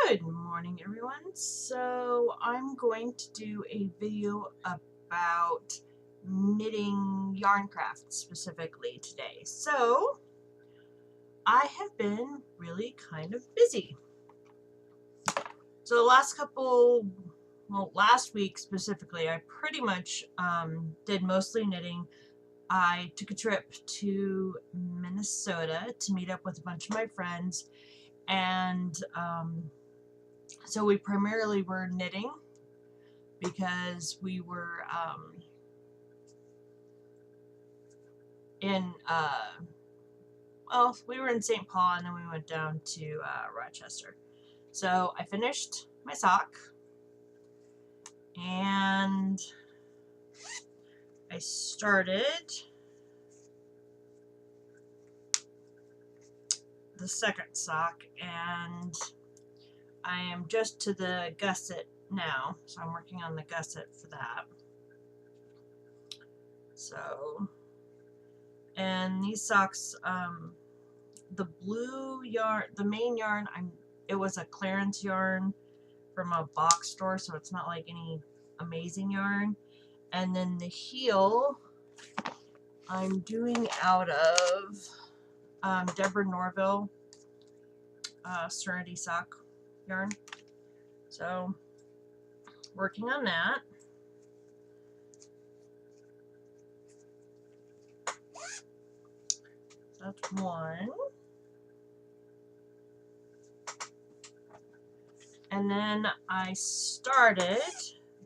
Good morning, everyone. So I'm going to do a video about knitting yarn craft specifically today. So I have been really kind of busy. So the last week specifically, I pretty much did mostly knitting. I took a trip to Minnesota to meet up with a bunch of my friends, and so we primarily were knitting because we were we were in St. Paul, and then we went down to Rochester. So I finished my sock, and I started the second sock, and I am just to the gusset now, so I'm working on the gusset for that. So, and these socks, the blue yarn, the main yarn, it was a clearance yarn from a box store, so it's not like any amazing yarn. And then the heel I'm doing out of Deborah Norville Serenity sock yarn. So working on that. That's one. And then I started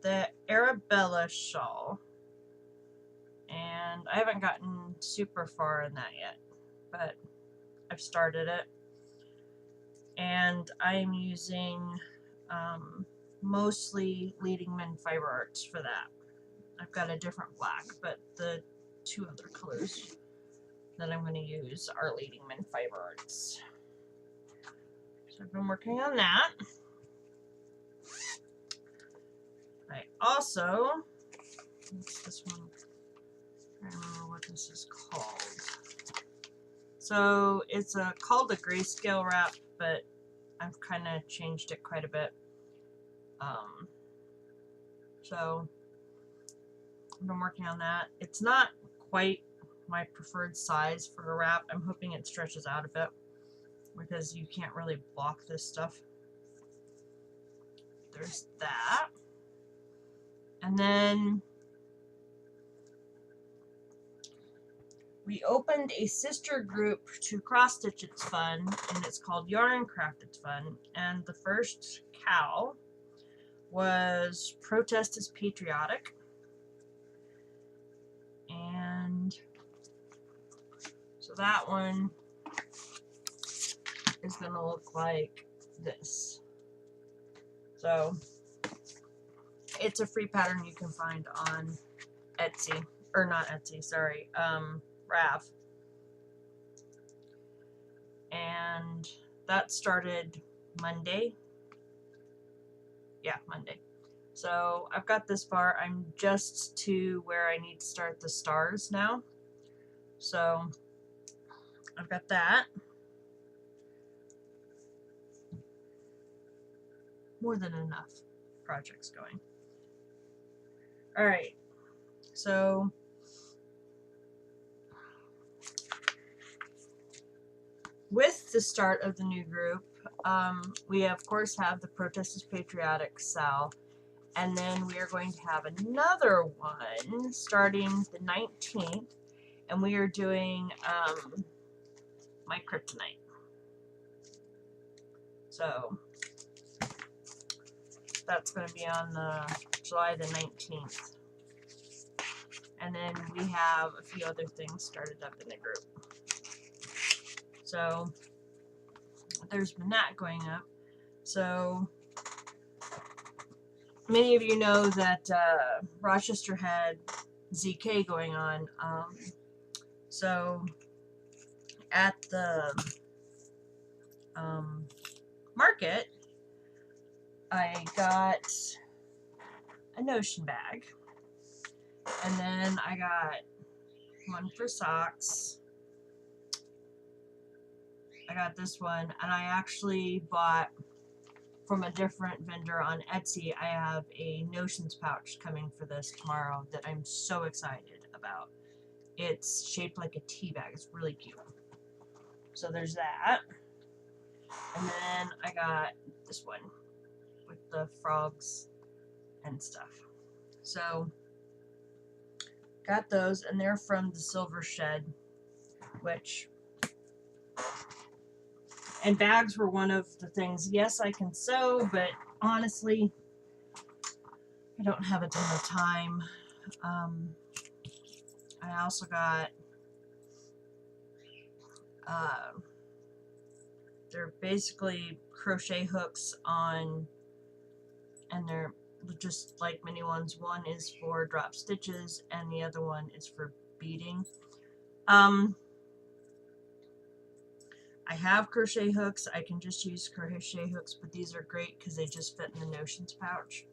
the Arabella shawl, and I haven't gotten super far in that yet, but I've started it, and I'm using mostly Leadingman Fiber Arts for that. I've got a different black, but the two other colors that I'm going to use are Leadingman Fiber Arts. So I've been working on that. I also, what's this one? I don't remember what this is called. So it's called a grayscale wrap, but I've kind of changed it quite a bit. So I've been working on that. It's not quite my preferred size for a wrap. I'm hoping it stretches out a bit because you can't really block this stuff. There's that. And then we opened a sister group to Cross Stitch It's Fun, and it's called Yarn Craft It's Fun. And the first cow was Protest is Patriotic. And so that one is going to look like this. So it's a free pattern you can find on Etsy, or not Etsy, sorry, Rav. And that started Monday. Yeah, Monday. So I've got this far. I'm just to where I need to start the stars now. So I've got that. More than enough projects going. Alright, so with the start of the new group, we of course have the Protest is Patriotic Sal, and then we are going to have another one starting the 19th, and we are doing my Kryptonite. So that's going to be on July the 19th. And then we have a few other things started up in the group. So there's been that going up. So many of you know that Rochester had ZK going on. So at the market, I got a Notion bag, and then I got one for socks. I got this one, and I actually bought from a different vendor on Etsy. I have a Notions pouch coming for this tomorrow that I'm so excited about. It's shaped like a tea bag. It's really cute. So there's that. And then I got this one with the frogs and stuff. So got those, and they're from the Silver Shed, which, and bags were one of the things. Yes, I can sew, but honestly, I don't have a ton of time. I also got they're basically crochet hooks on, and they're just like mini ones. One is for drop stitches and the other one is for beading. I have crochet hooks. I can just use crochet hooks, but these are great because they just fit in the Notions pouch.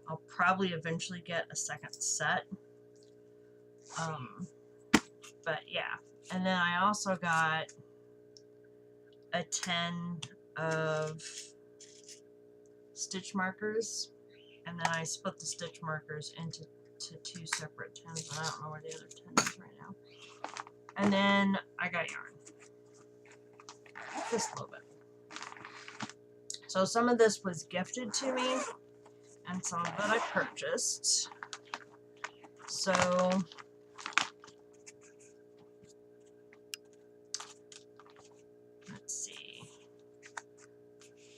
I'll probably eventually get a second set. But yeah. And then I also got a 10 of stitch markers, and then I split the stitch markers into two separate 10s, and I don't know where the other 10 is right now. And then I got yarn. Just a little bit. So some of this was gifted to me, and some of it I purchased. So let's see.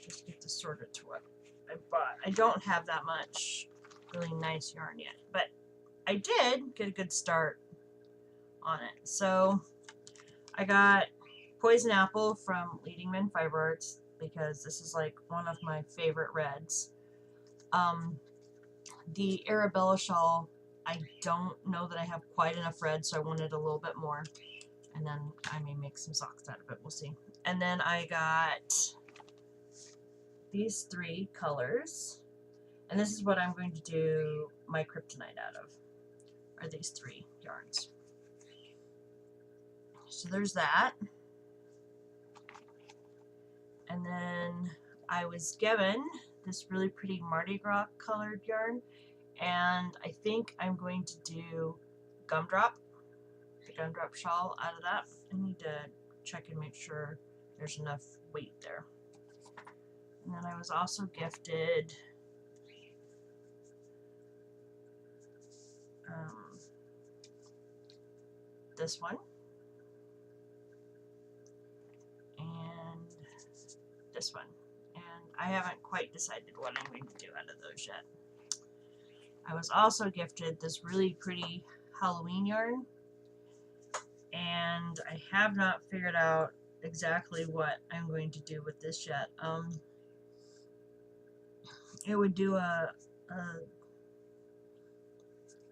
Just get this sorted to what I bought. I don't have that much really nice yarn yet, but I did get a good start on it. So I got Poison Apple from Leading Men Fiber Arts because this is like one of my favorite reds. The Arabella shawl, I don't know that I have quite enough red, so I wanted a little bit more. And then I may make some socks out of it, we'll see. And then I got these 3 colors. And this is what I'm going to do my kryptonite out of, are these 3 yarns. So there's that. And then I was given this really pretty Mardi Gras colored yarn, and I think I'm going to do Gumdrop, the Gumdrop shawl out of that. I need to check and make sure there's enough weight there. And then I was also gifted this one and this one. I haven't quite decided what I'm going to do out of those yet. I was also gifted this really pretty Halloween yarn, and I have not figured out exactly what I'm going to do with this yet. It would do a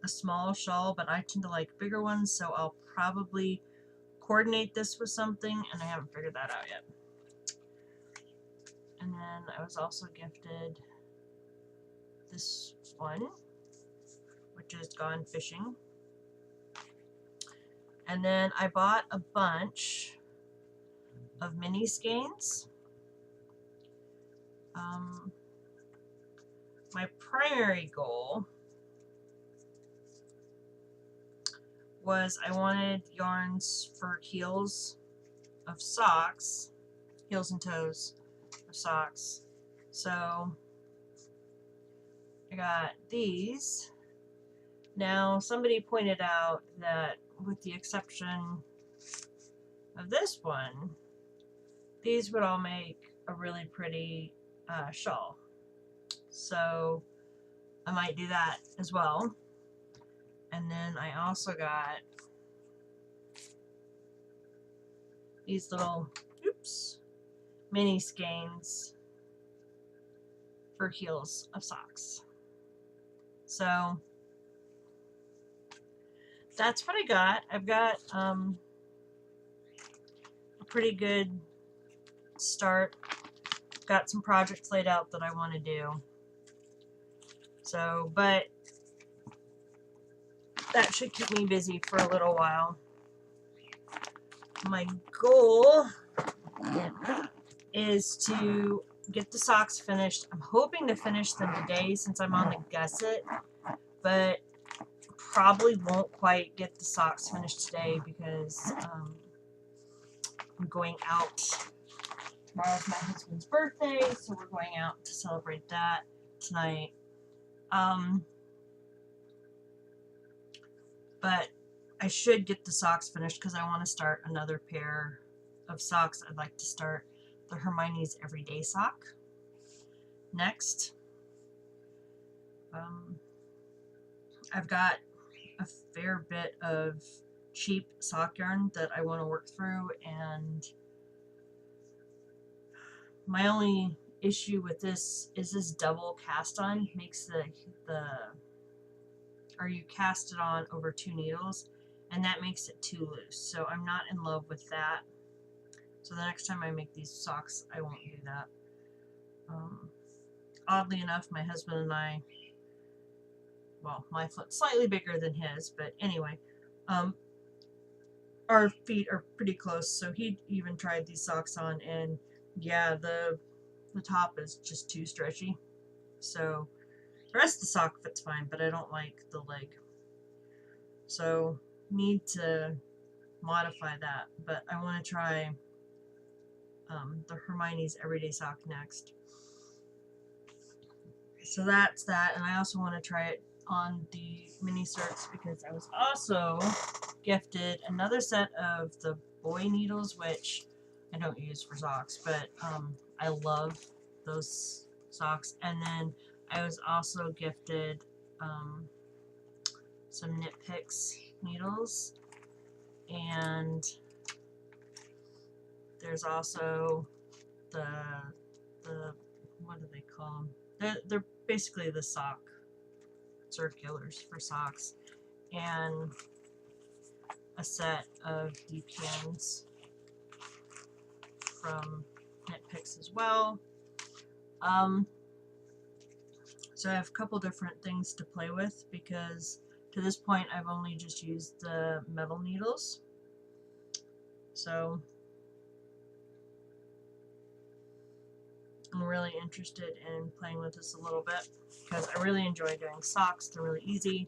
small shawl, but I tend to like bigger ones, so I'll probably coordinate this with something, and I haven't figured that out yet. And then I was also gifted this one, which is Gone Fishing. And then I bought a bunch of mini skeins. My primary goal was I wanted yarns for heels of socks, heels and toes of socks. So I got these. Now somebody pointed out that with the exception of this one, these would all make a really pretty shawl. So I might do that as well. And then I also got these little, mini skeins for heels of socks. So that's what I got. I've got a pretty good start. Got some projects laid out that I want to do. So, but that should keep me busy for a little while. My goal is to get the socks finished. I'm hoping to finish them today since I'm on the gusset, but probably won't quite get the socks finished today because I'm going out. Tomorrow's my husband's birthday, so we're going out to celebrate that tonight. But I should get the socks finished because I want to start another pair of socks. I'd like to start the Hermione's Everyday sock next. I've got a fair bit of cheap sock yarn that I want to work through, and my only issue with this is this double cast on makes or you cast it on over 2 needles, and that makes it too loose. So I'm not in love with that. So the next time I make these socks, I won't do that. Oddly enough, my husband and I, well, my foot's slightly bigger than his, but anyway, our feet are pretty close, so he even tried these socks on, and yeah, the top is just too stretchy. So the rest of the sock fits fine, but I don't like the leg. So need to modify that, but I want to try the Hermione's Everyday sock next. So that's that, and I also want to try it on the mini circs because I was also gifted another set of the boy needles, which I don't use for socks, but I love those socks. And then I was also gifted some Knit Picks needles, and there's also the what do they call them? They're basically the sock circulars for socks, and a set of DPNs from Knit Picks as well. So I have a couple different things to play with because to this point I've only just used the metal needles. So I'm really interested in playing with this a little bit because I really enjoy doing socks. They're really easy.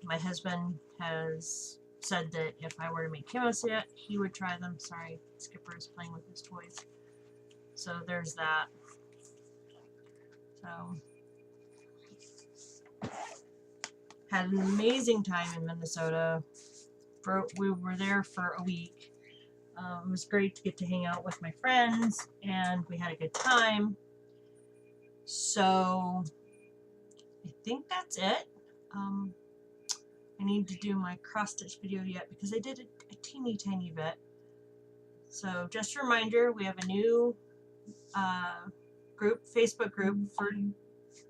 My husband has said that if I were to make him a set, he would try them. Sorry, Skipper is playing with his toys. So there's that. So had an amazing time in Minnesota. We were there for a week. It was great to get to hang out with my friends, and we had a good time. So I think that's it. I need to do my cross stitch video yet because I did a teeny tiny bit. So just a reminder, we have a new Facebook group for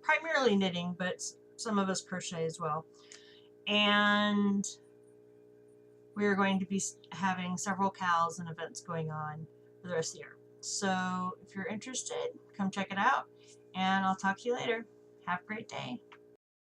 primarily knitting, but some of us crochet as well. And we're going to be having several CALs and events going on for the rest of the year. So if you're interested, come check it out, and I'll talk to you later. Have a great day.